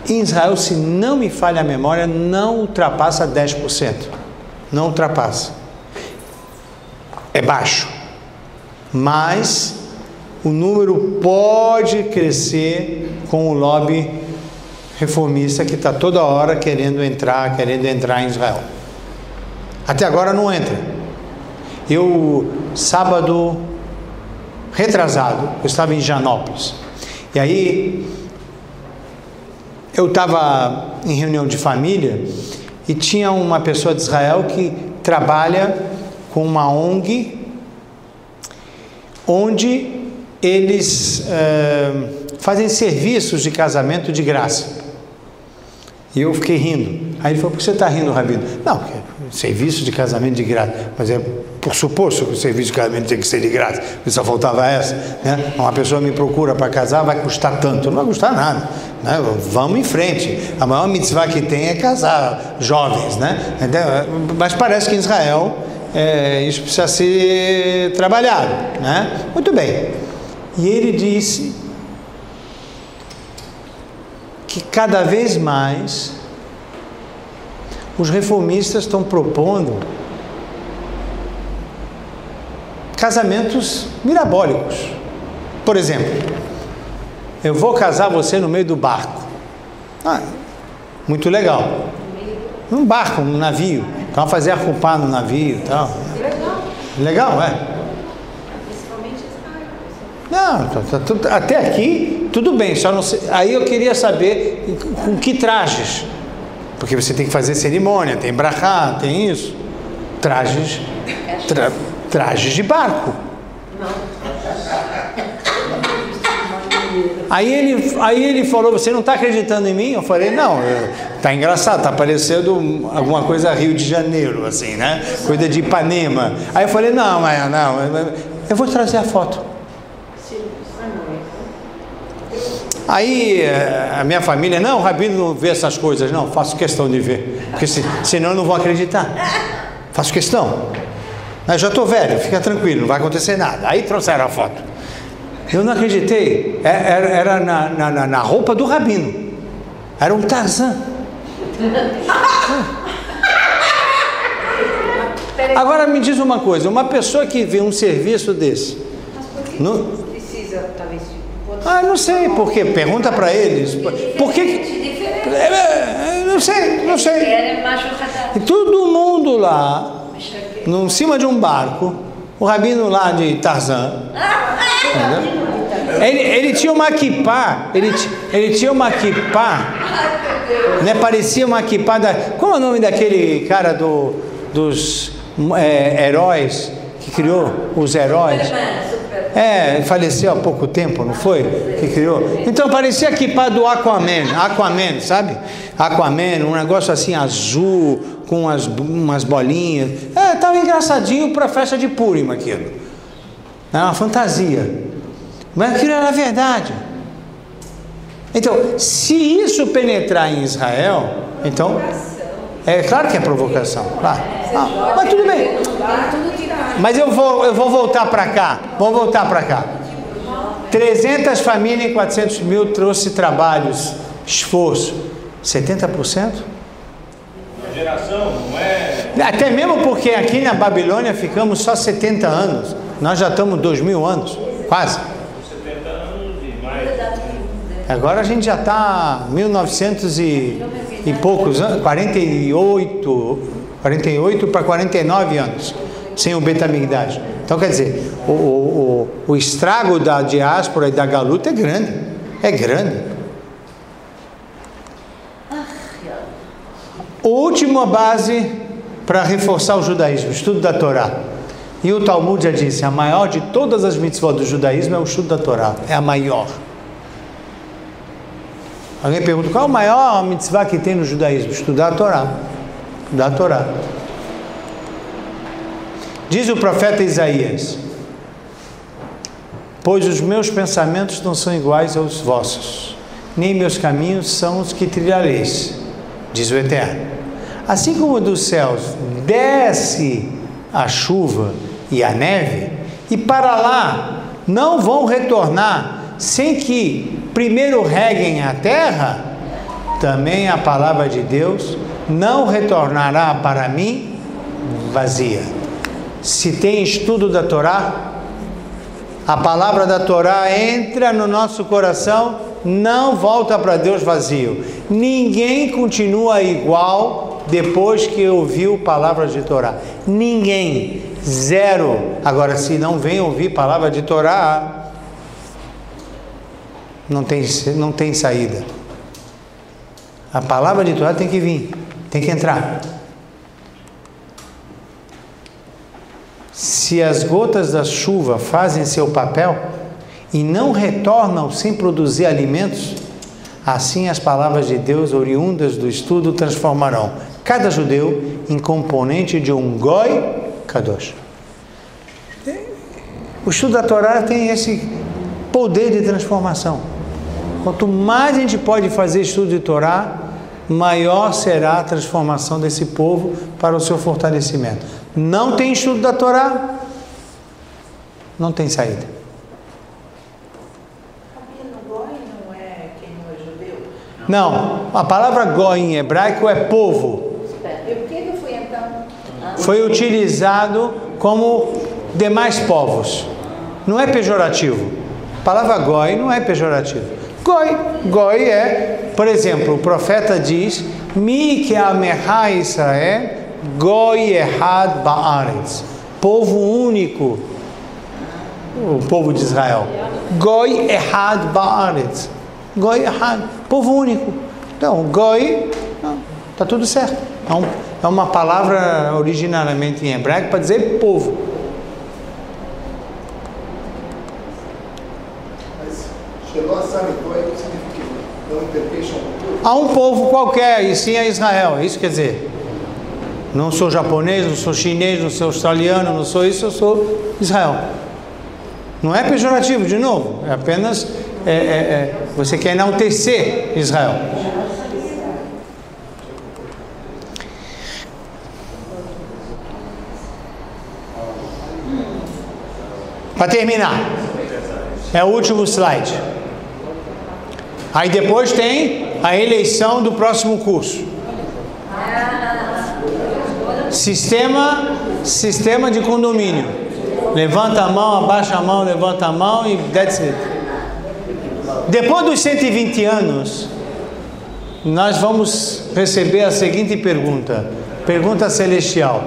Em Israel, se não me falha a memória, não ultrapassa 10%. Não ultrapassa. É baixo. Mas o número pode crescer com o lobby reformista que está toda hora querendo entrar em Israel. Até agora não entra. Sábado retrasado, eu estava em Janópolis. E aí, eu estava em reunião de família e tinha uma pessoa de Israel que trabalha com uma ONG onde eles fazem serviços de casamento de graça. E eu fiquei rindo. Aí ele falou: por que você está rindo, Rabino? Não, porque serviço de casamento de graça. Mas é por suposto que o serviço de casamento tem que ser de graça. Só faltava essa, né? Uma pessoa me procura para casar, vai custar tanto. Não vai custar nada, né? Vamos em frente. A maior mitzvah que tem é casar jovens, né? Mas parece que em Israel isso precisa ser trabalhado, né? Muito bem. E ele disse que cada vez mais os reformistas estão propondo casamentos mirabólicos. Por exemplo, eu vou casar você no meio do barco. Muito legal. Num barco, num navio. Então fazer a culpa no navio e tal. Legal, Principalmente Não, até aqui tudo bem, só não sei. Aí eu queria saber com que trajes, porque você tem que fazer cerimônia, tem brachá, tem isso, trajes de barco. Aí ele falou: você não está acreditando em mim? Eu falei: não, tá engraçado, tá parecendo alguma coisa Rio de Janeiro, assim, né? Coisa de Ipanema. Aí eu falei: não, eu vou trazer a foto. Aí a minha família: não, o Rabino não vê essas coisas. Não, faço questão de ver, porque senão eu não vou acreditar. Faço questão. Eu já estou velho, fica tranquilo, não vai acontecer nada. Aí trouxeram a foto. Eu não acreditei. Era na roupa do Rabino. Era um Tarzan. Agora me diz uma coisa: uma pessoa que vê um serviço desse, não precisa, talvez. Não sei por quê. Pergunta para eles. Por que? Não sei. E todo mundo lá, em cima de um barco, o Rabino lá de Tarzan. Ele tinha uma kippá. Ele tinha uma kippá, né? Parecia uma kippá como é o nome daquele cara dos heróis que criou os heróis? Faleceu há pouco tempo, não foi? Que criou. Então parecia a kippá do Aquaman, sabe? Aquaman, um negócio assim azul, com umas bolinhas. Estava engraçadinho para a festa de Purim aquilo. Era uma fantasia. Mas aquilo era verdade. Então, se isso penetrar em Israel, então é claro que é provocação, claro. Mas tudo bem. Mas eu vou voltar para cá. 300 famílias em 400 mil trouxe trabalhos, esforço. 70%? A geração não é... Até mesmo porque aqui na Babilônia ficamos só 70 anos. Nós já estamos 2000 anos, quase. 70 anos e mais. Agora a gente já está 1900 e poucos anos, 48 para 49 anos, sem o Beit HaMikdash. Então, quer dizer, o estrago da diáspora e da galuta é grande. Última base para reforçar o judaísmo, estudo da Torá. E o Talmud já disse, a maior de todas as mitzvot do judaísmo é o estudo da Torá, é a maior. Alguém pergunta, qual é a maior mitzvah que tem no judaísmo? Estudar a Torá. Estudar a Torá. Diz o profeta Isaías, pois os meus pensamentos não são iguais aos vossos, nem meus caminhos são os que trilhareis, diz o Eterno. Assim como dos céus desce a chuva e a neve, e para lá não vão retornar sem que primeiro reguem a terra, também a palavra de Deus não retornará para mim vazia. Se tem estudo da Torá, a palavra da Torá entra no nosso coração, não volta para Deus vazio. Ninguém continua igual depois que ouviu palavras de Torá. Ninguém. Zero. Agora, se não vem ouvir palavra de Torá, não tem saída. A palavra de Torá tem que vir, tem que entrar. Se as gotas da chuva fazem seu papel e não retornam sem produzir alimentos, assim as palavras de Deus oriundas do estudo transformarão cada judeu em componente de um Goi Kadosh. O estudo da Torá tem esse poder de transformação. Quanto mais a gente pode fazer estudo de Torá, maior será a transformação desse povo para o seu fortalecimento. Não tem estudo da Torá, não tem saída. Goi não é quem não é judeu? Não, a palavra Goi em hebraico é povo. E por que foi então? Foi utilizado como demais povos. Não é pejorativo. A palavra Goi não é pejorativo. Goi é, por exemplo, o profeta diz, Mi ke'amecha Israel, Goi Ehad Ba'aretz, povo único, o povo de Israel. Goi Ehad Ba'aretz, Goi Ehad, povo único. Então, Goi, está tudo certo. É uma palavra originalmente em hebraico para dizer povo. A um povo qualquer, e sim a Israel, é isso que quer dizer. Não sou japonês, não sou chinês, não sou australiano, não sou isso, eu sou Israel. Não é pejorativo, de novo, é apenas você quer enaltecer Israel. Para terminar, é o último slide. Aí depois tem a eleição do próximo curso. Sistema de condomínio. Levanta a mão, abaixa a mão, levanta a mão e that's it. Depois dos 120 anos, nós vamos receber a seguinte pergunta. Pergunta celestial.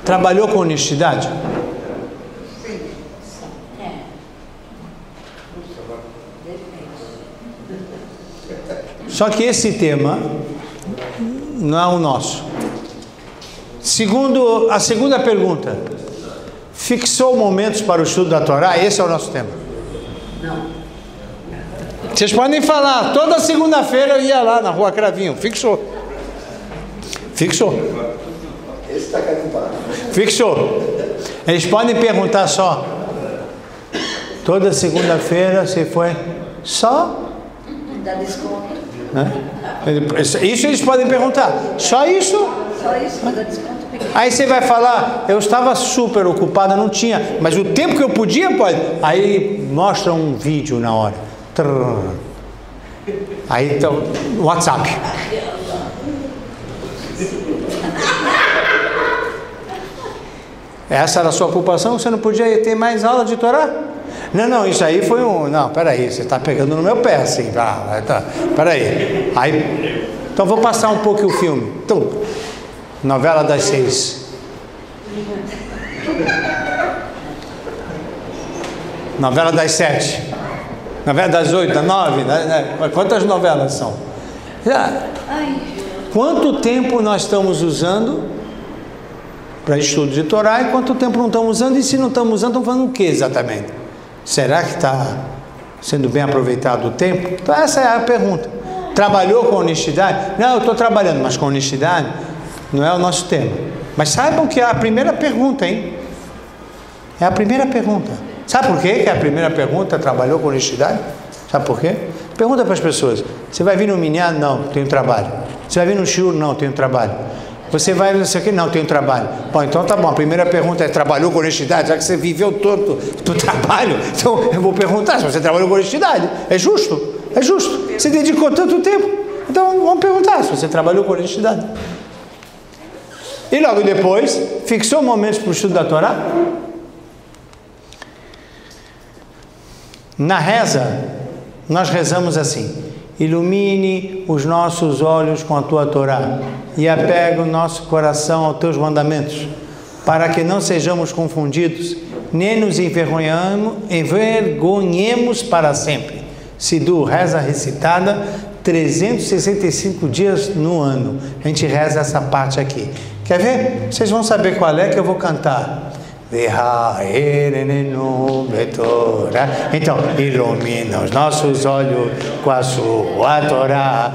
Trabalhou com honestidade? Só que esse tema não é o nosso. A segunda pergunta. Fixou momentos para o estudo da Torá? Esse é o nosso tema. Não. Vocês podem falar, toda segunda-feira eu ia lá na Rua Cravinho. Fixou. Esse está carimbado. Fixou. Eles podem perguntar só. Toda segunda-feira você foi só? Dá desconto. Isso eles podem perguntar. Só isso? Só isso, mas dá desconto pequeno. Aí você vai falar, eu estava super ocupada, não tinha, mas o tempo que eu podia, pode. Aí mostra um vídeo na hora. Aí então, WhatsApp. Essa era a sua ocupação? Você não podia ter mais aula de Torá? Não, isso aí foi um... Não, peraí, você está pegando no meu pé assim. Peraí. Aí, então vou passar um pouco o filme. Então, novela das 6. Novela das 7. Novela das 8, das 9. Quantas novelas são? Quanto tempo nós estamos usando para estudo de Torá, e quanto tempo não estamos usando, e se não estamos usando, estamos fazendo o que exatamente? Será que está sendo bem aproveitado o tempo? Então essa é a pergunta. Trabalhou com honestidade? Não, eu estou trabalhando, mas com honestidade não é o nosso tema. Mas saibam que é a primeira pergunta, hein? É a primeira pergunta. Sabe por quê que é a primeira pergunta? Trabalhou com honestidade? Sabe por quê? Pergunta para as pessoas. Você vai vir no minyan? Não, tenho trabalho. Você vai vir no shiur? Não, tenho trabalho. Você vai não sei o que? Não, tenho trabalho. Bom, então tá bom. A primeira pergunta é: trabalhou com honestidade? Já que você viveu todo do trabalho, então eu vou perguntar se você trabalhou com honestidade. É justo? É justo. Você dedicou tanto tempo. Então vamos perguntar se você trabalhou com honestidade. E logo depois, fixou momentos para o estudo da Torá? Na reza, nós rezamos assim: ilumine os nossos olhos com a tua Torá e apega o nosso coração aos teus mandamentos, para que não sejamos confundidos, nem nos envergonhemos para sempre. Sidu, reza recitada 365 dias no ano. A gente reza essa parte aqui. Quer ver? Vocês vão saber qual é que eu vou cantar. Então, ilumina os nossos olhos com a sua Torá,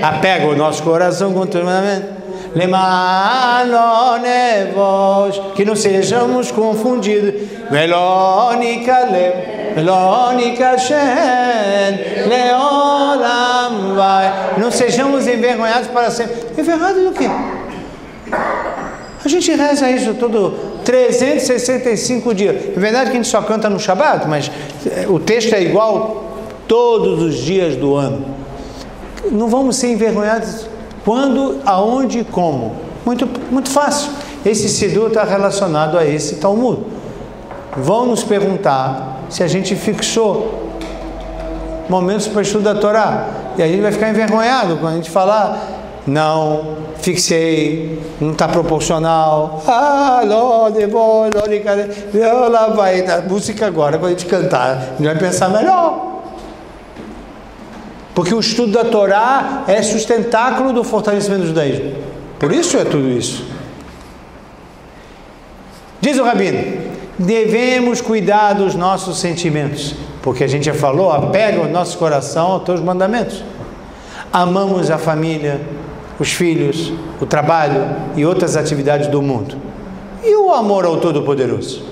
apega o nosso coração com o teu mandamento, que não sejamos confundidos, não sejamos envergonhados para sempre. Envergonhado do quê? A gente reza isso todo 365 dias. É verdade que a gente só canta no Shabat, mas o texto é igual todos os dias do ano. Não vamos ser envergonhados quando, aonde e como. Muito fácil. Esse Sidur está relacionado a esse Talmud. Vão nos perguntar se a gente fixou momentos para o estudo da Torá. E a gente vai ficar envergonhado quando a gente falar: não, fixei, não está proporcional. Lá vai a música agora, quando a gente cantar, a gente vai pensar melhor. Porque o estudo da Torá é sustentáculo do fortalecimento do judaísmo. Por isso é tudo isso. Diz o Rabino: devemos cuidar dos nossos sentimentos, porque a gente já falou, apega o nosso coração aos teus mandamentos. Amamos a família, os filhos, o trabalho e outras atividades do mundo. E o amor ao Todo-Poderoso?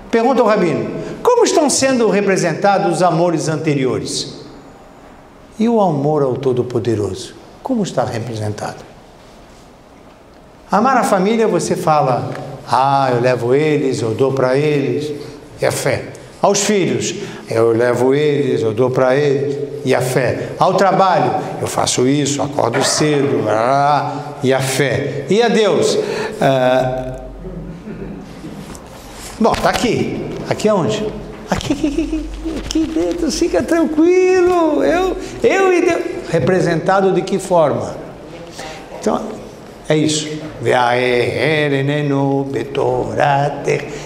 Pergunta ao Rabino: como estão sendo representados os amores anteriores? E o amor ao Todo-Poderoso? Como está representado? Amar a família, você fala: eu levo eles, eu dou para eles, e a fé. Aos filhos, eu levo eles, eu dou para eles, e a fé. Ao trabalho, eu faço isso, acordo cedo, e a fé. E a Deus? Bom, está aqui. Aqui aonde? Aqui dentro, fica tranquilo. Eu e Deus. Representado de que forma? Então, é isso.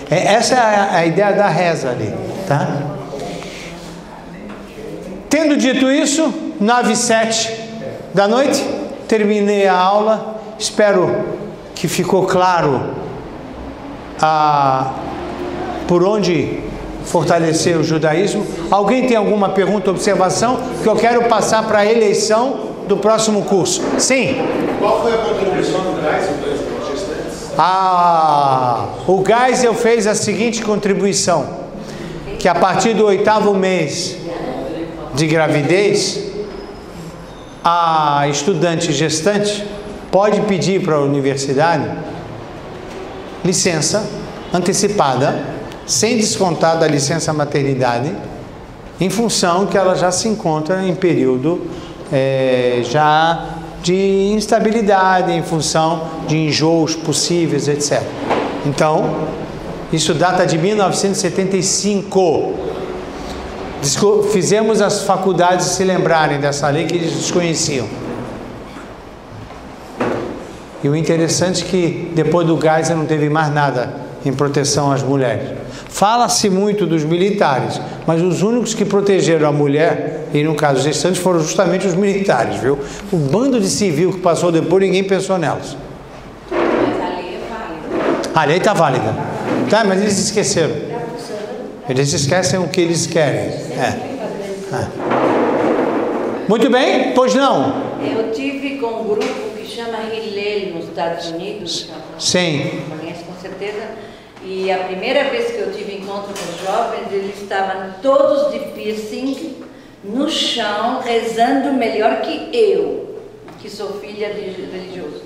Essa é a ideia da reza ali, tá? Tendo dito isso, 9h07 da noite, terminei a aula. Espero que ficou claro por onde fortalecer o judaísmo. Alguém tem alguma pergunta, observação? Que eu quero passar para a eleição do próximo curso. Sim? Qual foi a contribuição do Geisel para os gestantes? O Geisel fez a seguinte contribuição: que a partir do 8º mês de gravidez, a estudante gestante pode pedir para a universidade licença antecipada, sem descontar da licença maternidade, em função que ela já se encontra em período já de instabilidade, em função de enjoos possíveis, etc. Então, isso data de 1975. Fizemos as faculdades se lembrarem dessa lei que eles desconheciam. E o interessante é que depois do Geisel não teve mais nada em proteção às mulheres. Fala-se muito dos militares, mas os únicos que protegeram a mulher, e no caso os gestantes, foram justamente os militares, viu? O bando de civil que passou depois, ninguém pensou nelas. Mas a lei é válida. A lei está válida. Tá, mas eles esqueceram. Eles esquecem o que eles querem. Muito bem, pois não? Eu tive com um grupo que chama Hillel nos Estados Unidos. Sim. Conhece com certeza. E a primeira vez que eu tive encontro com os jovens, eles estavam todos de piercing no chão, rezando melhor que eu, que sou filha de religioso.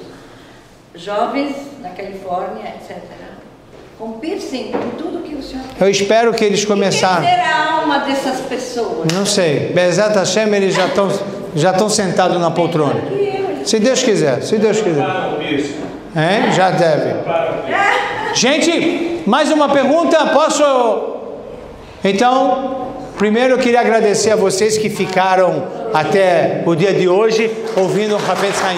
Jovens na Califórnia, etc. Com piercing, com tudo que o senhor quer. Eu espero que eles começaram. Quem será a alma dessas pessoas? Não sei. Bezat Hashem, eles já estão sentados na poltrona. Se Deus quiser, se Deus quiser. Hein? Já deve. Gente, mais uma pergunta? Posso? Então, primeiro eu queria agradecer a vocês que ficaram até o dia de hoje ouvindo o Hafetz Haim.